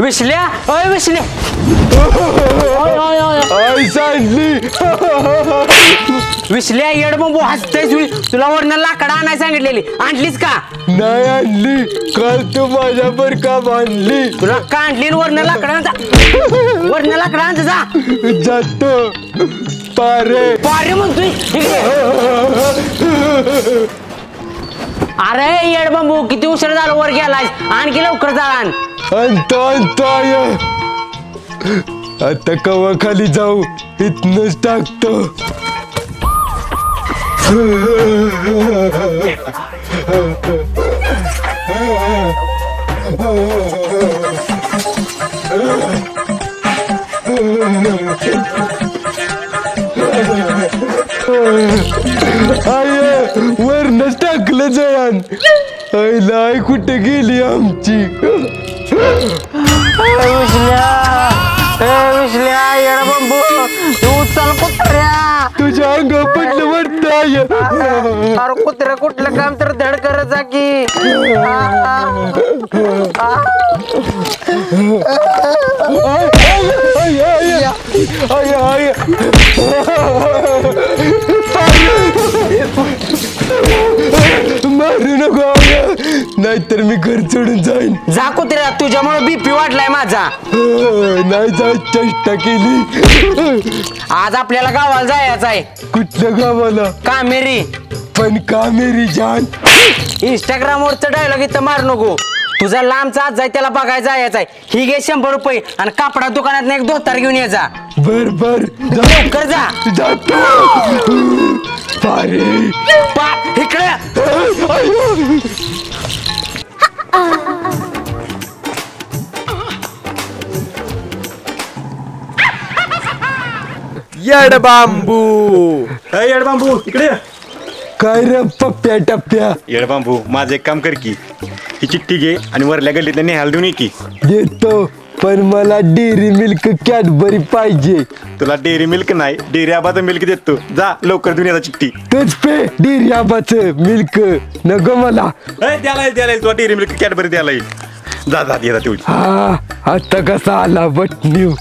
विसल्या अय विसल्या आई सांडली. विसल्या येडबांबू हसतेस. तुला वरनं लाकडं आणायला सांगितलेली, आणलीस का? नाही आणली. काल तू माझ्यावर का बांधली? तुला का आणली वरनं लाकडं? वरनं लाकडं आण जा. जातो. पारे पारे म्हणतोय. अरे येडबांबू किती उशीर झाला वर गेलाय, आणखी लवकर जा. आणतो आता कवा खाली जाऊ, इथनच टाकतो. वरनच टाकलं जळण. आईला आई कुठे गेली आमची? विसल्या येडबांबू तू चल कुत्र्या. तुझ्या अंग पडलं वाटतं आई. अरे कुत्र्या कुठलं काम तर धड करत जा की. मारू नको नाहीतर मी घर सोडून जाईन. जा कुत्र्या, तुझ्यामुळे बीपी वाढलाय माझा. नाही जायची चेष्टा केली. आज आपल्याला गावाला जायचं आहे. कुठल्या गावाला? कामेरी. पण कामेरी जान. इंस्टाग्राम वरचा डायलॉग इथं मार नको. तुझा लांबचा आज जाय, त्याला बघायला जायचं आहे. ही घे 100 रुपये आणि कापडा दुकानात एक धोतर घेऊन ये जा. बर बर लवकर जा. जातो. पारे इकडे येडबांबू. येडबांबू इकडे. काय रे पप्प्या टप्प्या? येडबांबू माझं एक काम कर की, ही चिठ्ठी घे आणि वरल्या गल्लीतल्या नेहाल देऊन ये की. देतो, पण मला डेअरी मिल्क कॅडबरी पाहिजे. तुला डेअरी मिल्क नाही, डेअरी आबाचं मिल्क देतो. जा लवकर देऊन येता चिठ्ठी. तूच पे डेअरी आबाचं मिल्क नको मला. द्यायला तुला डेअरी मिल्क कॅडबरी द्यायला येईल. जा जा येता तेवढी. हा आता कसा आला बटन्यू.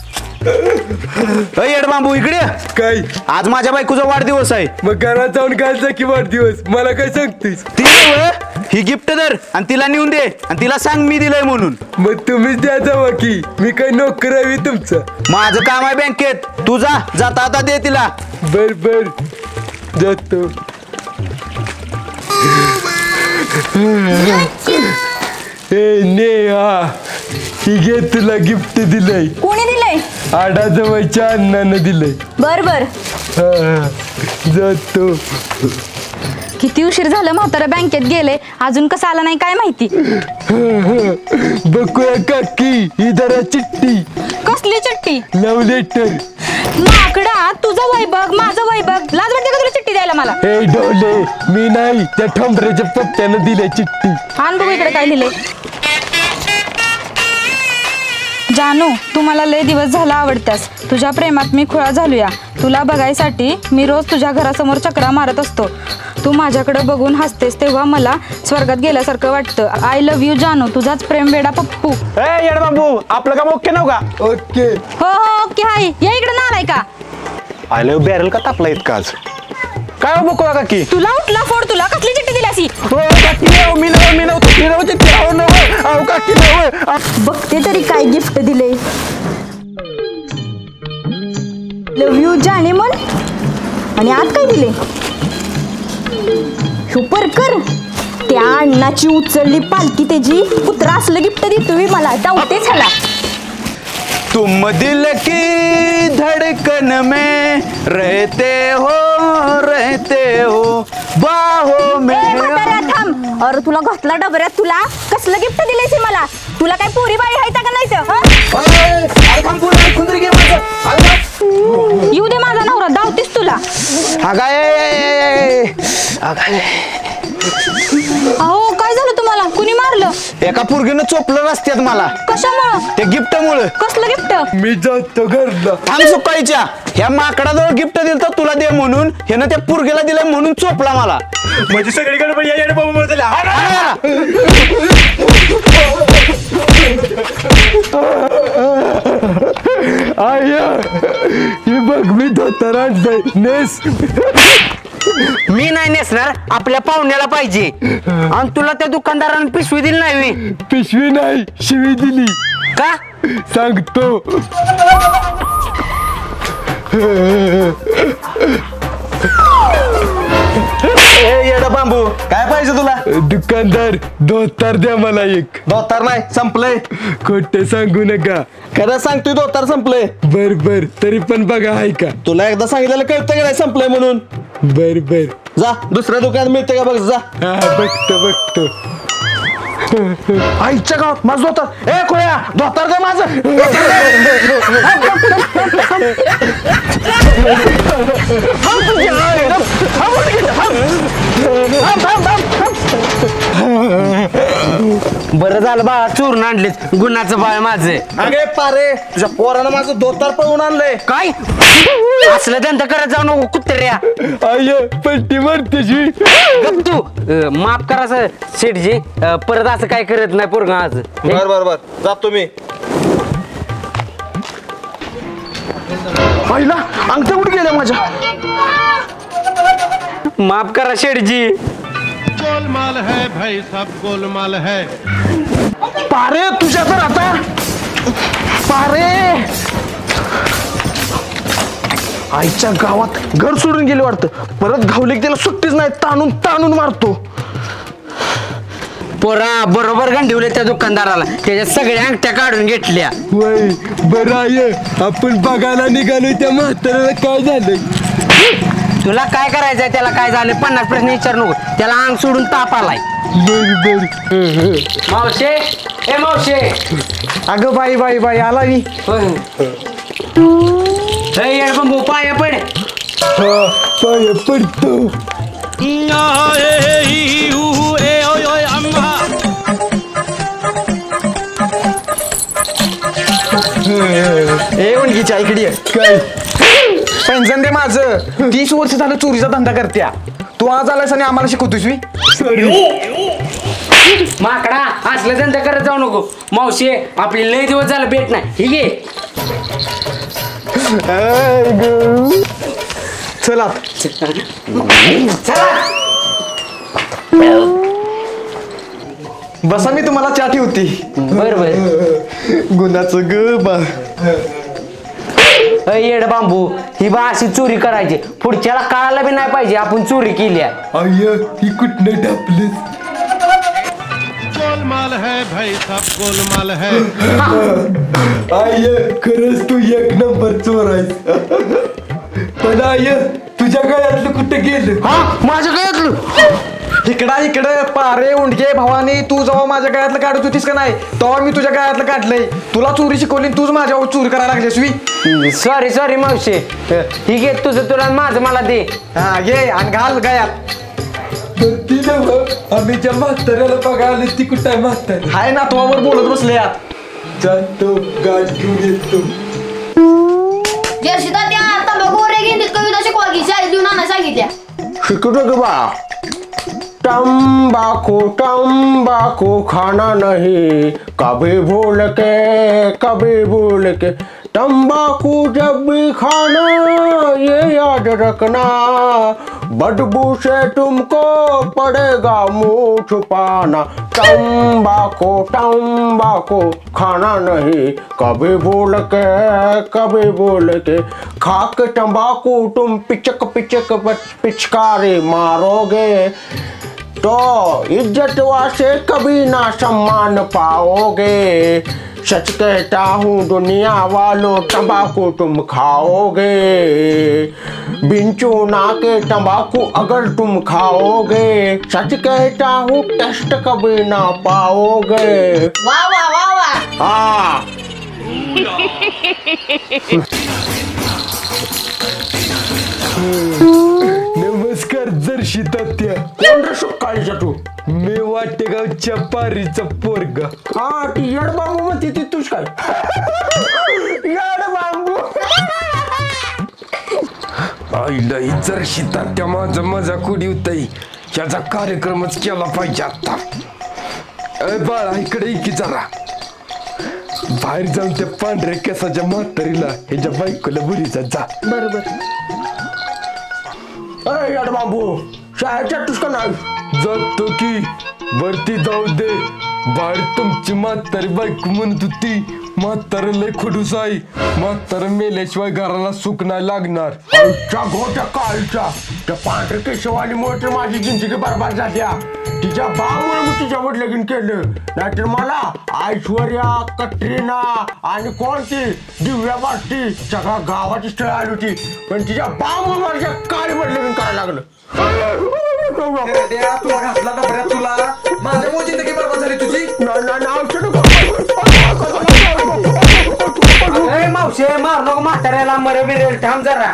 येडबांबू इकडे. काय? आज माझ्या बायकोचा वाढदिवस आहे. मग घरात जाऊन घालचा की वाढदिवस? मला काय सांगतेस? ती ही गिफ्ट दर आणि तिला नेऊन दे आणि तिला सांग मी दिलंय म्हणून. मग तुम्हीच द्या जावा की, मी काय नोकर हवी तुमचं? माझं काम आहे बँकेत. तू जा, जाता आता दे तिला. बर बर जातो. ए नेहा, ही घे तुला गिफ्ट दिलंय. कोणी दिलंय? आडाजवळच्या अण्णानं दिलंय. बर बर. हा, जातो. किती उशीर झालं, म्हातारा बँकेत गेले, अजून कसं आला नाही काय माहिती. बघूया काकी, ही जरा चिठ्ठी. कसली चिठ्ठी? लव लेटर. माकडा, तुझं वय बघ, माझं वय बघ. लाज वाटते का तुला चिठ्ठी द्यायला मला? हे डोले, मी नाही, त्या ठोंबऱ्याच्या पप्प्यानं दिल्या चिठ्ठी. आण बघू इकडे काय लिहिलंय. जानू, तू मला लय दिवस झाला आवडत्यास. तुझ्या प्रेमात मी खुळा झालोया. तुला बघायसाठी मी रोज तुझ्या घरासमोर चक्रा मारत असतो. तू माझ्याकडे बघून हसतेस तेव्हा मला स्वर्गात गेल्यासारखं वाटतं. आय लव्ह यू जानू, तुझाच प्रेम वेडा पप्पू. येडबांबू आपलं काम ओके नव्ह का? ओके. हो हो ओके हाय. या इकडे ना आलाय का? आय लव्ह बॅरल का तापला इतका आज? काय हो बघू काकी? तुला उठला फोड. तुला कसली चिठ्ठी दिली अशी? बघते तरी काय गिफ्ट दिले. लव्ह यू जाने मन. आणि आत काय दिले? सुपर कर. त्या अण्णाची उचलली पालखी त्याची. कुत्रा असलं गिफ्ट दे तुम्ही मला. जाऊते झाला. तुम दिल की धड़कन में रहते हो बाहों में. थांब. अरे तुला घातला डबऱ्यात. तुला कसलं गिफ्ट दिलेस मला? तुला काय पोरी बाई आहे का नाही? येऊ दे माझा नवरा, धावतेस तुला. अहो काय झालं तुम्हाला? कुणी मारलं? एका पोरगीनं चोपलं रस्त्यात मला. कशामुळं? ते गिफ्ट मुळे. कसलं गिफ्ट? मी जातो घरला. थांब सुकाळीच्या. ह्या माकडाजवळ गिफ्ट दिलं तर तुला दे म्हणून, ह्यानं त्या पोरगीला दिलं म्हणून चोपला मला. म्हणजे सगळीकडे येडबांबू. आय हे बघ मी धोतर आणतोय नेस. मी नाही नेसणार, आपल्या पाहुण्याला पाहिजे. आणि तुला त्या दुकानदाराने पिशवी दिली नाही होय? पिशवी नाही शिवी दिली. का? सांगतो. येडा बांबू काय पाहिजे तुला? दुकानदार धोतर द्या मला एक. धोतर नाही संपलंय. खोटे सांगू नका. खरं सांगतोय धोतर संपलंय. बर बर तरी पण बघा आहे का? तुला एकदा सांगितलेलं कळतं का नाही संपलंय म्हणून? बर बर जा दुसऱ्या दुकानात मिळते का बघ जा. हा बघतो बघतो. आईच्या गावात माझं धोतर. ए खोया धोतर दे माझं. बरं झालं बाळा, चोरून आणलेत. गुन्हाचं बाळ माझे. अगे पारे तुझ्या पोरानं माझं धोतर पळवून आणलंय. काय असलं धंदा करत जाऊ नको कुत्र्या. आय पलटी मारतेस मी. गप तू. माफ करा सर शेठजी, परत असं काय करत नाही पोरगा आज. बर बर बर जातो मी. पहिला अंगठ्या कुठे गेल्या माझ्या? माफ करा शेठजी. गोलमाल है भाई सब गोलमाल है. पारे तुझ्या तर आता पारे आईच्या गावात घर सोडून गेले वाटतं. परत घावले की त्याला सुट्टीच नाही. ताणून ताणून मारतो. पोरा बरोबर गंडीवले त्या दुकानदाराला. त्याच्या सगळ्या अंगठ्या काढून घेतल्या. वय बरं आहे. आपण बघायला निघालोय त्या म्हाताऱ्याला काय झालंय? तुला काय करायचंय? त्याला काय झालं 50 प्रश्न विचार नको. त्याला अंग सोडून ताप आलाय. बर बर. मावशे ए मावशे. अगं बाई बाई बाई आला मी. बंबू पाया पड. हा पाय पडतो. ए उणगीच्या इकडे काय पेन्शन दे माझं. 30 वर्ष झालं चोरीचा धंदा करत्या. तू आज आलास आणि आम्हाला शिकवतोस मी. माकडा असलं धंदा करत जाऊ नको. मावशे आपली लय दिवस झालं भेट नाही. ही घे. चला चला. बसा मी तुम्हाला चहा ठेवती. बर बर. गुन्हाचं ग बा. येड बांबू, ही बा अशी चोरी करायची. पुढच्याला कळायला बी नाही पाहिजे आपण चोरी केली आहे. आय ही कुठनं ढापलीस? गोलमाल है भाई सब गोलमाल है. आय खरंच तू एक नंबर चोर आहेस. पण आय तुझ्या गळ्यातलं कुठं गेलं? हा माझ्या गळ्यातलं. इकडं पारे उंडके भावानी तू जेव्हा माझ्या गळ्यातलं काढत होतीस का नाही तेव्हा मी तुझ्या गळ्यातलं काढलंय. तुला चोरी शिकवली तूच माझ्यावर चोरी करायला लागलीस मी. Sorry sorry मावशे. ही घे तुझं तुला माझं मला दे. हा घे आणि घाल गळ्यात. तर ती नव्ह आम्ही ज्या म्हाताऱ्याला बघायला ती कुठं आहे म्हातारी? हाय ना तुझ्यावर बोलत बसले यात. जातो गाठ घेऊन येतो. जर्शिता त्या तंबाखू रेगीन कविता शिकवा की शाळेत देऊन आणा सांगितल्या. शिकतो की बा. तंबाकू तंबाकू खाना नहीं कभी भूल के तंबाकू जब भी खाना ये याद रखना बदबू से तुमको पड़ेगा मुंह छुपाना. तंबाकू तंबाकू खाना नहीं कभी भूल के खा के तंबाकू तुम पिचक पिचक पिचकारी मारोगे तो इज्जत वासे कभी ना सम्मान पाओगे. सच कहता हूँ दुनिया वालों तंबाकू तुम खाओगे. बिन चूना के तंबाकू अगर तुम खाओगे सच कहता हूँ टेस्ट कभी ना पाओगे. वा वा वा वा. हाँ नमस्कार जर्शी तात्या. कोण रे सकाळीचा तू? मी वाटेगावच्या पारीचा पोरगा. हा ती येड बांबू म्हणते ती तूच काय? येड बांबू. आईला ही जर्शी तात्या माझा मजा कुडी होताई. याचा कार्यक्रमच केला पाहिजे आता. बाळा इकडे की जरा. बाहेर जाऊन त्या पांढऱ्या केसाच्या म्हातारीला ह्याच्या बायकोला बुरीचा जा. बरोबर. अरे यार बाबू शाळेच्या का नाही? जातो की वरती जाऊ दे. बाहेर तुमची म्हातारी बायको म्हणत होती म्हातारा लय खडूस आहे, म्हातारा मेल्याशिवाय घराला सुख नाही लागणार. आईच्या गोट्या काळच्या त्या पांढरे केशवाली मोठे माझी जिंदगी बरबाद झाल्या. तिच्या भावामुळे मी तिच्यावर लगीन केलं, नाहीतर मला ऐश्वर्या, कटरीना आणि कोणती दिव्या बाष्टी सगळ्या गावाची स्थळ आली होती, पण तिच्या भावामुळे माझ्या काळीवर लगीन करायला लागलं. तुला घातला डबऱ्यात तुला माझ्यामुळे जिंदगी बरबाद झाली तुझी. मावशे मार नको म्हाताऱ्याला, मरे बिरेल थांब जरा.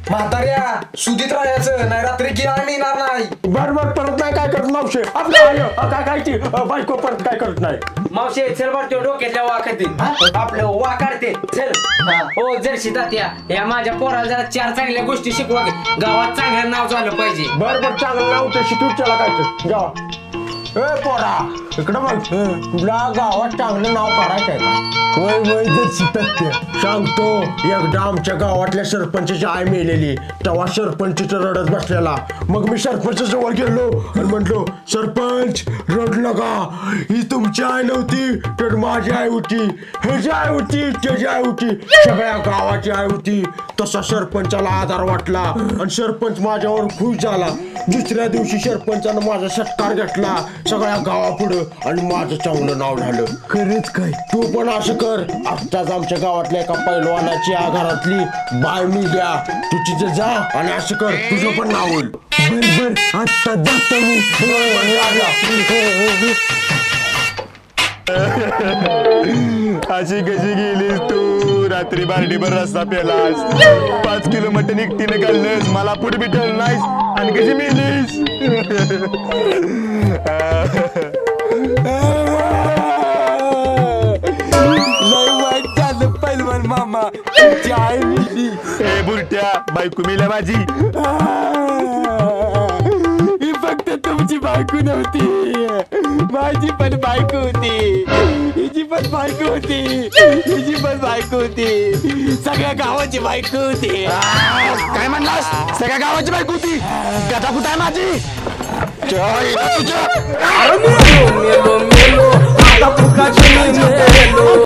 म्हाताऱ्या सुधीत राहायचं नाही, रात्री गिराण येणार नाही. बरोबर परत नाही काय करत मावशे आपलं काय कायची बायको परत काय करत नाही. मावशे चल बर तो डोक्यातल्या वाकातील आपलं वा काढते चल. हो जर्शी तात्या या माझ्या पोराला जरा 4 चांगल्या गोष्टी शिकवा की, गावात चांगलं नाव झालं पाहिजे. बरोबर चांगलं नाव तर शिकवू त्याला काय जा. ए पोरा इकडं बघ, तुला गावात चांगलं नाव काढायचं आहे का? वय वय जर तात्या. सांगतो. एकदा आमच्या गावातल्या सरपंचाची आई मेलेली, तेव्हा सरपंच रडत बसलेला. मग मी सरपंच जवळ गेलो आणि म्हटलो सरपंच रडलं का? ही तुमची आई नव्हती तर माझी आई होती, ह्याची आई होती, त्याची आई होती, सगळ्या गावाची आई होती. तसा सरपंचाला आधार वाटला आणि सरपंच माझ्यावर खुश झाला. दुसऱ्या दिवशी सरपंचानं माझा सत्कार घेतला सगळ्या गावापुढं आणि माझं चांगलं नाव झालं. खरंच काय? तू पण असं कर. आत्ताच आमच्या गावातल्या एका पैलवानाची या घरातली बाय मी द्या, तू तिथे जा आणि असं कर, तुझं पण नाव होईल. बर आता जातो मी. अशी कशी गेलीस तू? रात्री बार्डीभर रस्ता पेलास, 5 किलो मटण एकटीने खाल्लंस, मला पुढे भेटल नाहीस आणि कशी मेलीस? पैलवान मामा तुमची आई मिली. ए बुरट्या बायको मेल्या माझी. ही फक्त तुमची बायको नव्हती, माझी पण बायको होती, हिची पण बायको होती, हिची पण बायको होती, सगळ्या गावाची बायको होती. काय म्हणलास? सगळ्या गावाची बायको होती. गदा कुठं आहे माझी? तुझ्या